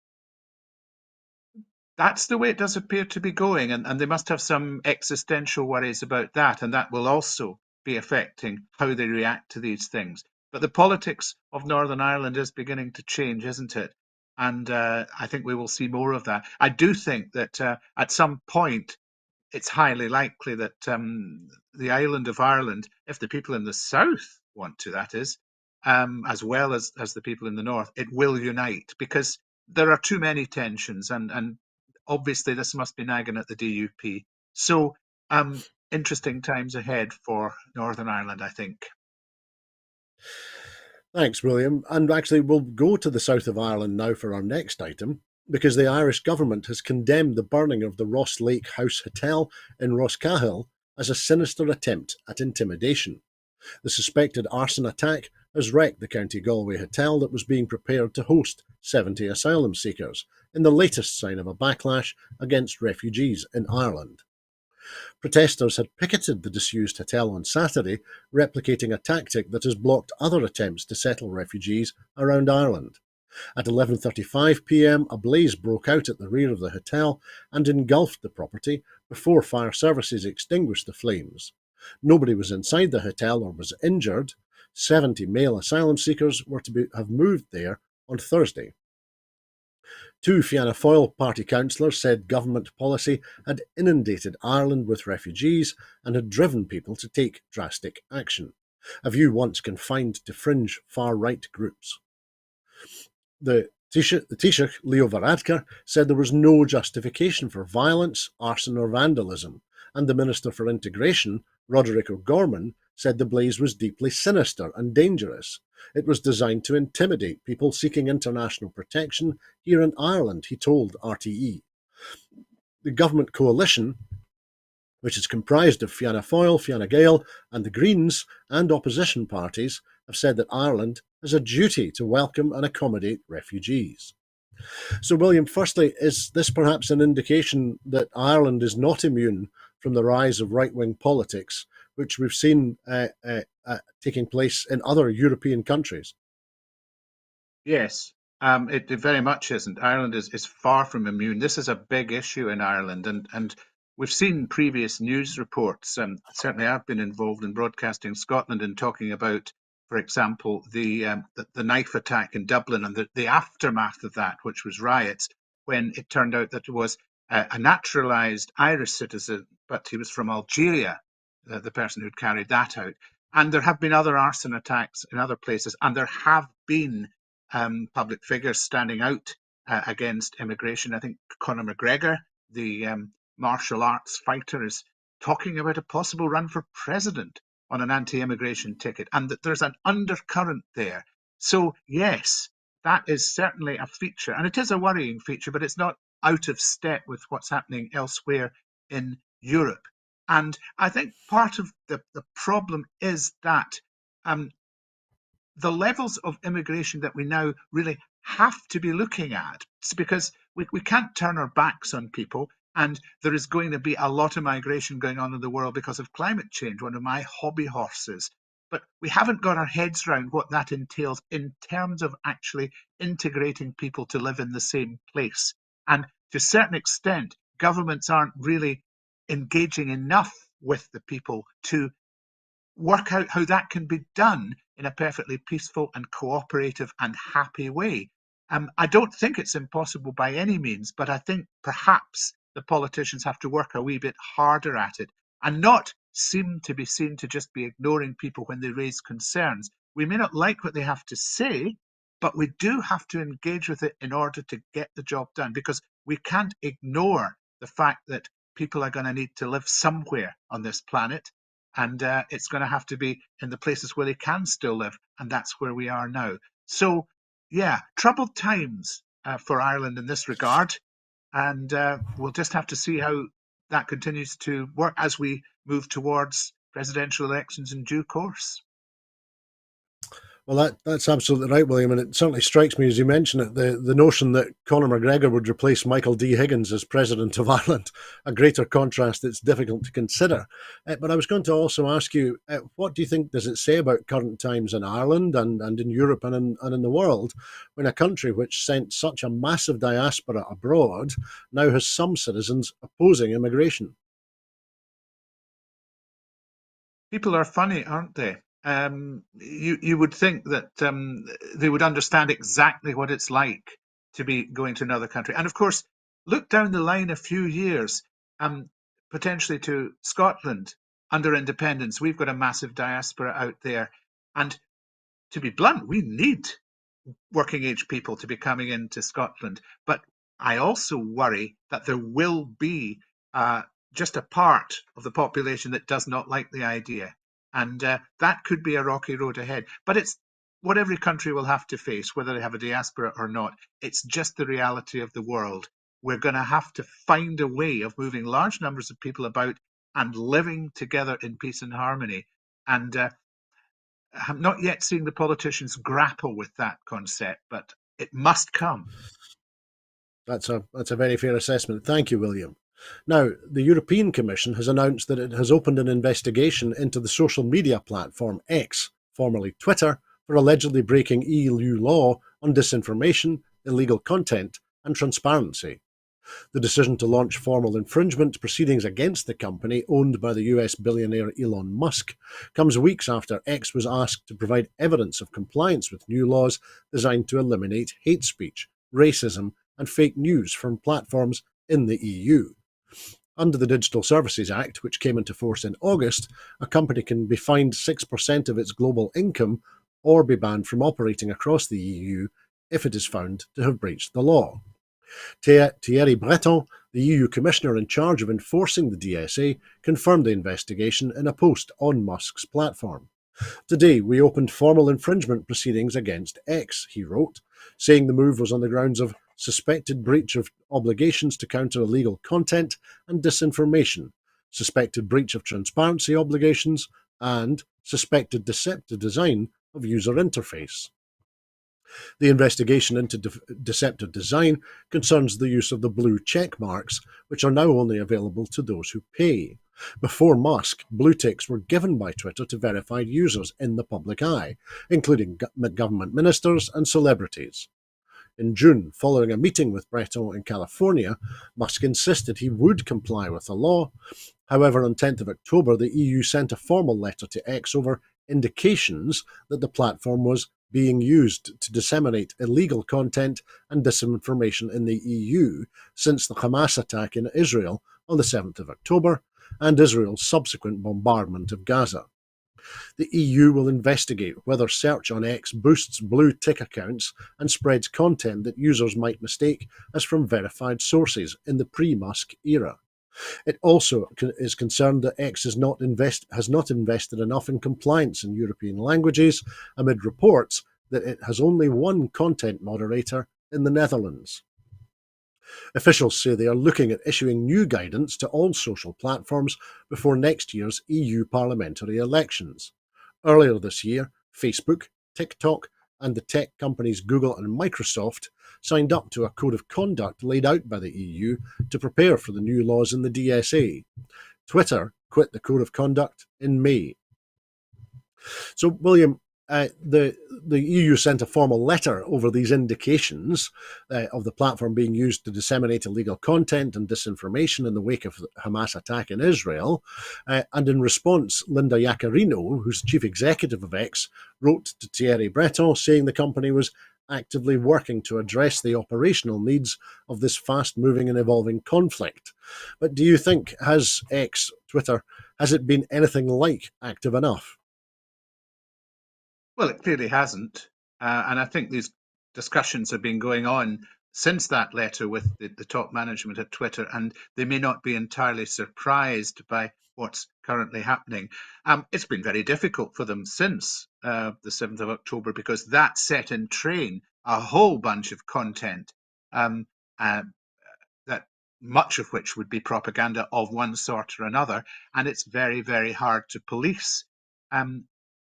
That's the way it does appear to be going, and they must have some existential worries about that, and that will also be affecting how they react to these things. But the politics of Northern Ireland is beginning to change, isn't it? And I think we will see more of that. I do think that at some point it's highly likely that the island of Ireland, if the people in the south want to, that is, as well as the people in the north, it will unite because there are too many tensions, and obviously this must be nagging at the DUP. So interesting times ahead for Northern Ireland, I think. Thanks, William. And actually, we'll go to the south of Ireland now for our next item, because the Irish government has condemned the burning of the Ross Lake House Hotel in Roscahill as a sinister attempt at intimidation. The suspected arson attack has wrecked the County Galway hotel that was being prepared to host 70 asylum seekers, in the latest sign of a backlash against refugees in Ireland. Protesters had picketed the disused hotel on Saturday, replicating a tactic that has blocked other attempts to settle refugees around Ireland. At 11:35 p.m, a blaze broke out at the rear of the hotel and engulfed the property before fire services extinguished the flames. Nobody was inside the hotel or was injured. 70 male asylum seekers were to have moved there on Thursday. Two Fianna Fáil party councillors said government policy had inundated Ireland with refugees and had driven people to take drastic action, a view once confined to fringe far-right groups. The Taoiseach, Leo Varadkar, said there was no justification for violence, arson or vandalism, and the Minister for Integration, Roderick O'Gorman, said the blaze was deeply sinister and dangerous. It was designed to intimidate people seeking international protection here in Ireland, he told RTE. The government coalition, which is comprised of Fianna Fáil, Fine Gael and the Greens and opposition parties, have said that Ireland has a duty to welcome and accommodate refugees. So, William, firstly, is this perhaps an indication that Ireland is not immune from the rise of right-wing politics, which we've seen taking place in other European countries? Yes, it very much isn't. Ireland is far from immune. This is a big issue in Ireland, and we've seen previous news reports. Certainly, I've been involved in Broadcasting Scotland and talking about, for example, the knife attack in Dublin and the aftermath of that, which was riots, when it turned out that it was a naturalised Irish citizen, but he was from Algeria, the person who'd carried that out. And there have been other arson attacks in other places, and there have been public figures standing out against immigration. I think Conor McGregor, the martial arts fighter, is talking about a possible run for president on an anti-immigration ticket, and that there's an undercurrent there. So yes, that is certainly a feature, and it is a worrying feature, but it's not out of step with what's happening elsewhere in Europe. And I think part of the problem is that the levels of immigration that we now really have to be looking at. It's because we can't turn our backs on people, and there is going to be a lot of migration going on in the world because of climate change, one of my hobby horses. But we haven't got our heads around what that entails in terms of actually integrating people to live in the same place. And to a certain extent, governments aren't really engaging enough with the people to work out how that can be done in a perfectly peaceful and cooperative and happy way. I don't think it's impossible by any means, but I think perhaps the politicians have to work a wee bit harder at it and not seem to be seen to just be ignoring people when they raise concerns. We may not like what they have to say, but we do have to engage with it in order to get the job done, because we can't ignore the fact that people are going to need to live somewhere on this planet. And it's going to have to be in the places where they can still live. And that's where we are now. So, yeah, troubled times for Ireland in this regard. And we'll just have to see how that continues to work as we move towards presidential elections in due course. Well, that's absolutely right, William, and it certainly strikes me as you mention it, the notion that Conor McGregor would replace Michael D. Higgins as president of Ireland, a greater contrast that's difficult to consider. But I was going to also ask you, what do you think does it say about current times in Ireland and in Europe and in the world, when a country which sent such a massive diaspora abroad now has some citizens opposing immigration? People are funny, aren't they? You would think that they would understand exactly what it's like to be going to another country. And of course, look down the line a few years, potentially to Scotland under independence. We've got a massive diaspora out there. And to be blunt, we need working age people to be coming into Scotland. But I also worry that there will be just a part of the population that does not like the idea. And that could be a rocky road ahead. But it's what every country will have to face, whether they have a diaspora or not. It's just the reality of the world. We're going to have to find a way of moving large numbers of people about and living together in peace and harmony. And I'm not yet seeing the politicians grapple with that concept, but it must come. That's a very fair assessment. Thank you, William. Now, the European Commission has announced that it has opened an investigation into the social media platform X, formerly Twitter, for allegedly breaking EU law on disinformation, illegal content, and transparency. The decision to launch formal infringement proceedings against the company, owned by the US billionaire Elon Musk, comes weeks after X was asked to provide evidence of compliance with new laws designed to eliminate hate speech, racism, and fake news from platforms in the EU. Under the Digital Services Act, which came into force in August, a company can be fined 6% of its global income or be banned from operating across the EU if it is found to have breached the law. Thierry Breton, the EU Commissioner in charge of enforcing the DSA, confirmed the investigation in a post on Musk's platform. Today, we opened formal infringement proceedings against X, he wrote, saying the move was on the grounds of suspected breach of obligations to counter illegal content and disinformation, suspected breach of transparency obligations, and suspected deceptive design of user interface. The investigation into deceptive design concerns the use of the blue check marks, which are now only available to those who pay. Before Musk, blue ticks were given by Twitter to verified users in the public eye, including government ministers and celebrities. In June, following a meeting with Breton in California, Musk insisted he would comply with the law. However, on 10th of October, the EU sent a formal letter to X over indications that the platform was being used to disseminate illegal content and disinformation in the EU since the Hamas attack in Israel on the 7th of October and Israel's subsequent bombardment of Gaza. The EU will investigate whether search on X boosts blue tick accounts and spreads content that users might mistake as from verified sources in the pre-Musk era. It also is concerned that X has not invested enough in compliance in European languages, amid reports that it has only one content moderator in the Netherlands. Officials say they are looking at issuing new guidance to all social platforms before next year's EU parliamentary elections. Earlier this year, Facebook, TikTok, and the tech companies Google and Microsoft signed up to a code of conduct laid out by the EU to prepare for the new laws in the DSA. Twitter quit the code of conduct in May. So, William, the EU sent a formal letter over these indications of the platform being used to disseminate illegal content and disinformation in the wake of the Hamas attack in Israel. And in response, Linda Yaccarino, who's chief executive of X, wrote to Thierry Breton saying the company was actively working to address the operational needs of this fast-moving and evolving conflict. But do you think, has X, Twitter, has it been anything like active enough? Well, it clearly hasn't. And I think these discussions have been going on since that letter with the top management at Twitter, and they may not be entirely surprised by what's currently happening. It's been very difficult for them since the 7th of October because that set in train a whole bunch of content um, uh, that much of which would be propaganda of one sort or another, and it's very, very hard to police.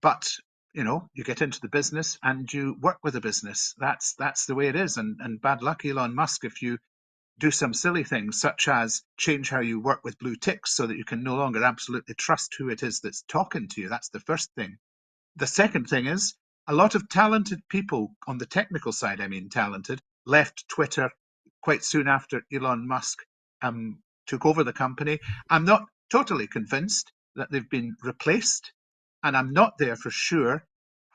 But you get into the business and you work with the business. That's the way it is. And bad luck, Elon Musk, if you do some silly things such as change how you work with blue ticks so that you can no longer absolutely trust who it is that's talking to you. That's the first thing. The second thing is a lot of talented people on the technical side, I mean talented, left Twitter quite soon after Elon Musk took over the company. I'm not totally convinced that they've been replaced, and I'm not there for sure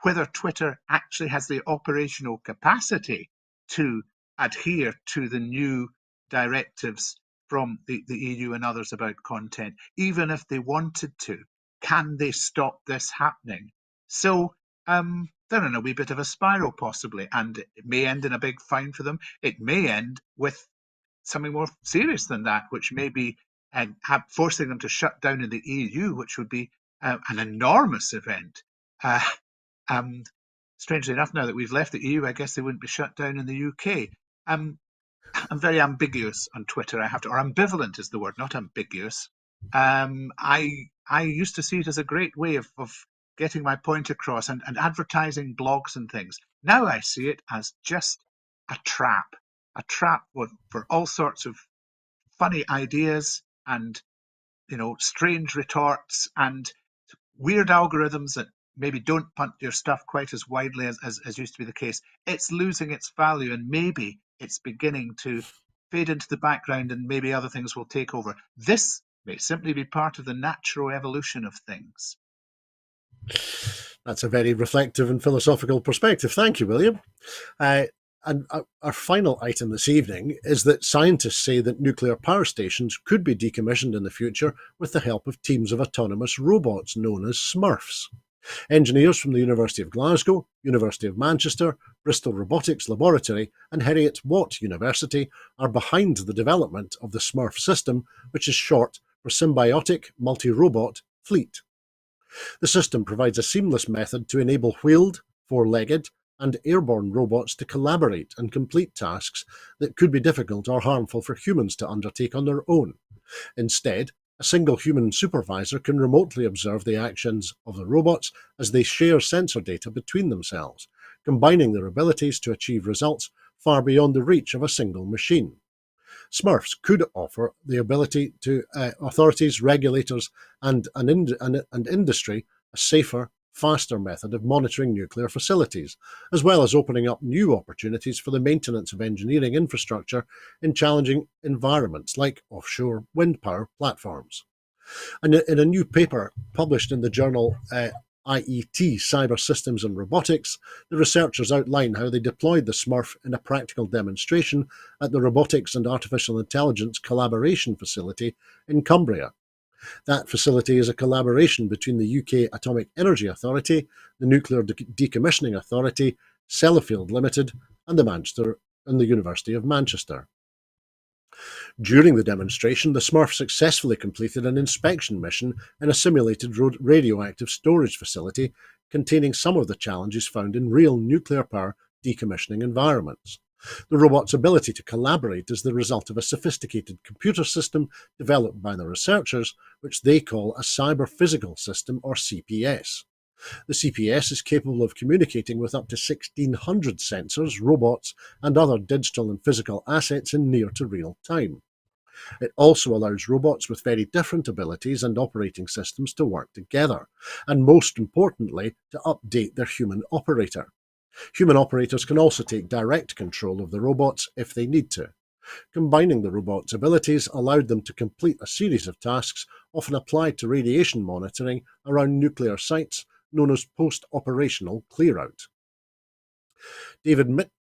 whether Twitter actually has the operational capacity to adhere to the new directives from the EU and others about content, even if they wanted to. Can they stop this happening? So they're in a wee bit of a spiral, possibly, and it may end in a big fine for them. It may end with something more serious than that, which may be forcing them to shut down in the EU, which would be an enormous event. Strangely enough, now that we've left the EU, I guess they wouldn't be shut down in the UK. I'm very ambiguous on Twitter, I have to, or ambivalent is the word, not ambiguous. I used to see it as a great way of getting my point across and advertising blogs and things. Now I see it as just a trap for all sorts of funny ideas and, strange retorts and weird algorithms that maybe don't punt your stuff quite as widely as used to be the case. It's losing its value, and maybe it's beginning to fade into the background, and maybe other things will take over. This may simply be part of the natural evolution of things. That's a very reflective and philosophical perspective. Thank you, William. And our final item this evening is that scientists say that nuclear power stations could be decommissioned in the future with the help of teams of autonomous robots known as Smurfs. Engineers from the University of Glasgow, University of Manchester, Bristol Robotics Laboratory and Heriot Watt University are behind the development of the Smurf system, which is short for Symbiotic Multi-Robot Fleet. The system provides a seamless method to enable wheeled, four-legged, and airborne robots to collaborate and complete tasks that could be difficult or harmful for humans to undertake on their own. Instead, a single human supervisor can remotely observe the actions of the robots as they share sensor data between themselves, combining their abilities to achieve results far beyond the reach of a single machine. Smurfs could offer the ability to authorities, regulators, and industry a safer, faster method of monitoring nuclear facilities, as well as opening up new opportunities for the maintenance of engineering infrastructure in challenging environments like offshore wind power platforms. And in a new paper published in the journal IET, Cyber Systems and Robotics, the researchers outline how they deployed the Smurf in a practical demonstration at the Robotics and Artificial Intelligence Collaboration Facility in Cumbria. That facility is a collaboration between the UK Atomic Energy Authority, the Nuclear Decommissioning Authority, Sellafield Limited, and the University of Manchester. During the demonstration, the Smurf successfully completed an inspection mission in a simulated radioactive storage facility containing some of the challenges found in real nuclear power decommissioning environments. The robot's ability to collaborate is the result of a sophisticated computer system developed by the researchers, which they call a cyber physical system, or CPS. The CPS is capable of communicating with up to 1,600 sensors, robots, and other digital and physical assets in near to real time. It also allows robots with very different abilities and operating systems to work together, and most importantly, to update their human operator. Human operators can also take direct control of the robots if they need to. Combining the robot's abilities allowed them to complete a series of tasks often applied to radiation monitoring around nuclear sites, known as post-operational clear-out.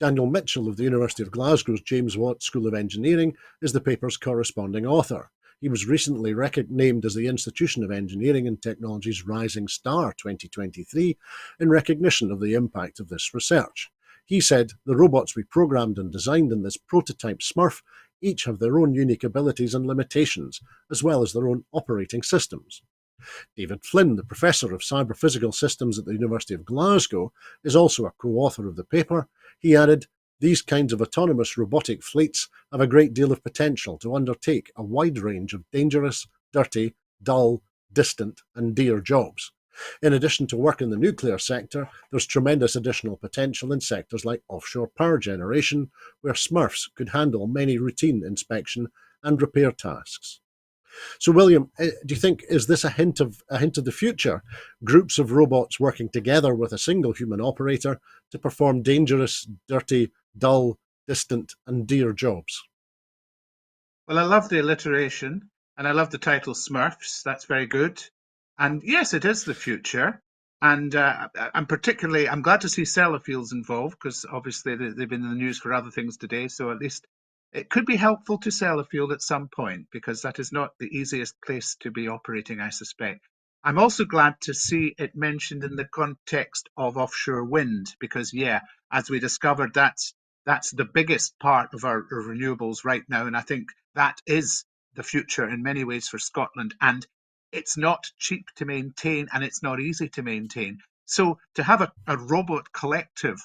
Daniel Mitchell of the University of Glasgow's James Watt School of Engineering is the paper's corresponding author. He was recently named as the Institution of Engineering and Technology's Rising Star 2023 in recognition of the impact of this research. He said, "The robots we programmed and designed in this prototype Smurf each have their own unique abilities and limitations, as well as their own operating systems." David Flynn, the Professor of Cyber-Physical Systems at the University of Glasgow, is also a co-author of the paper. He added, "These kinds of autonomous robotic fleets have a great deal of potential to undertake a wide range of dangerous, dirty, dull, distant, and dear jobs. In addition to work in the nuclear sector, there's tremendous additional potential in sectors like offshore power generation, where Smurfs could handle many routine inspection and repair tasks." So, William, do you think, is this a hint of the future? Groups of robots working together with a single human operator to perform dangerous, dirty, dull, distant, and dear jobs? Well, I love the alliteration and I love the title Smurfs. That's very good. And yes, it is the future. And I'm glad to see Sellafield's involved, because obviously they've been in the news for other things today. So at least it could be helpful to Sellafield at some point, because that is not the easiest place to be operating, I suspect. I'm also glad to see it mentioned in the context of offshore wind, because, yeah, as we discovered, that's the biggest part of our renewables right now. And I think that is the future in many ways for Scotland. And it's not cheap to maintain and it's not easy to maintain. So to have a robot collective,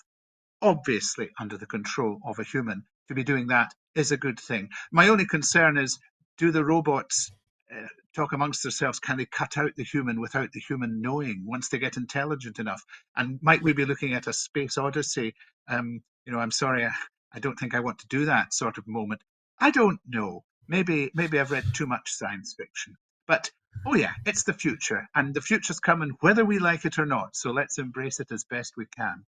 obviously under the control of a human, to be doing that is a good thing. My only concern is, do the robots talk amongst themselves, can they cut out the human without the human knowing once they get intelligent enough? And might we be looking at a space odyssey? I'm sorry, I don't think I want to do that sort of moment. I don't know. Maybe I've read too much science fiction. But oh yeah, it's the future, and the future's coming whether we like it or not. So let's embrace it as best we can.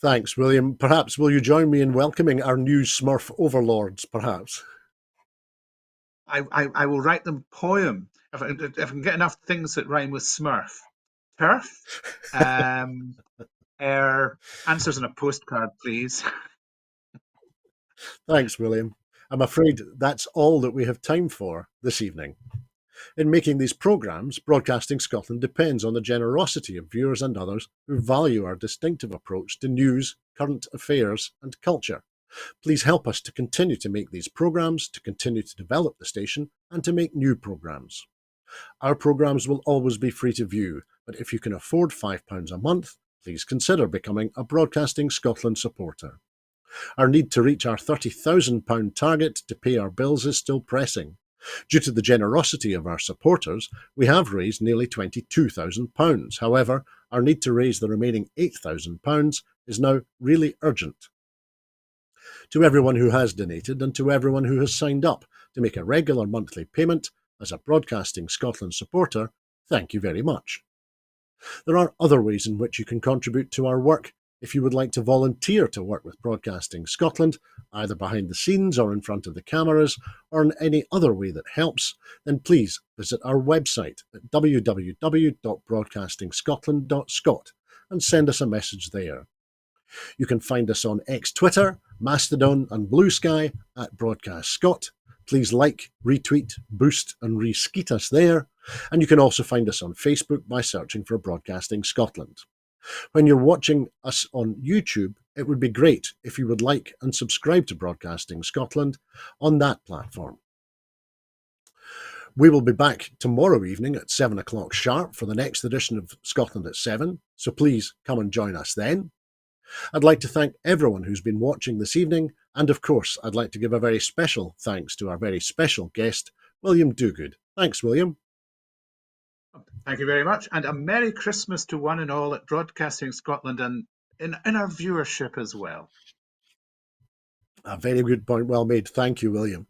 Thanks, William. Perhaps will you join me in welcoming our new Smurf overlords, perhaps? I will write them a poem if I can get enough things that rhyme with Smurf. Turf. Answers on a postcard, please. Thanks, William. I'm afraid that's all that we have time for this evening. In making these programmes, Broadcasting Scotland depends on the generosity of viewers and others who value our distinctive approach to news, current affairs and culture. Please help us to continue to make these programmes, to continue to develop the station and to make new programmes. Our programmes will always be free to view, but if you can afford £5 a month, please consider becoming a Broadcasting Scotland supporter. Our need to reach our £30,000 target to pay our bills is still pressing. Due to the generosity of our supporters, we have raised nearly £22,000. However, our need to raise the remaining £8,000 is now really urgent. To everyone who has donated and to everyone who has signed up to make a regular monthly payment as a Broadcasting Scotland supporter, thank you very much. There are other ways in which you can contribute to our work. If you would like to volunteer to work with Broadcasting Scotland, either behind the scenes or in front of the cameras, or in any other way that helps, then please visit our website at www.broadcastingscotland.scot and send us a message there. You can find us on X Twitter, Mastodon and Blue Sky at Broadcast Scot. Please like, retweet, boost and reskeet us there. And you can also find us on Facebook by searching for Broadcasting Scotland. When you're watching us on YouTube, it would be great if you would like and subscribe to Broadcasting Scotland on that platform. We will be back tomorrow evening at 7 o'clock sharp for the next edition of Scotland at 7, so please come and join us then. I'd like to thank everyone who's been watching this evening, and of course I'd like to give a very special thanks to our very special guest, William Duguid. Thanks, William. Thank you very much, and a Merry Christmas to one and all at Broadcasting Scotland and in our viewership as well. A very good point, well made. Thank you, William.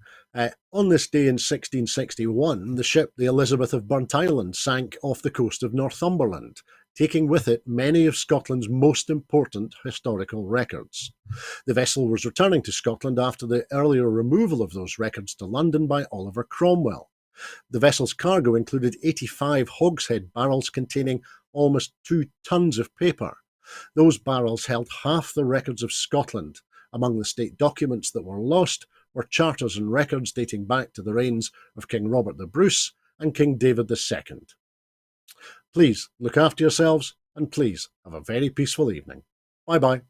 On this day in 1661, the ship the Elizabeth of Burntisland sank off the coast of Northumberland, taking with it many of Scotland's most important historical records. The vessel was returning to Scotland after the earlier removal of those records to London by Oliver Cromwell. The vessel's cargo included 85 hogshead barrels containing almost 2 tons of paper. Those barrels held half the records of Scotland. Among the state documents that were lost were charters and records dating back to the reigns of King Robert the Bruce and King David II. Please look after yourselves and please have a very peaceful evening. Bye-bye.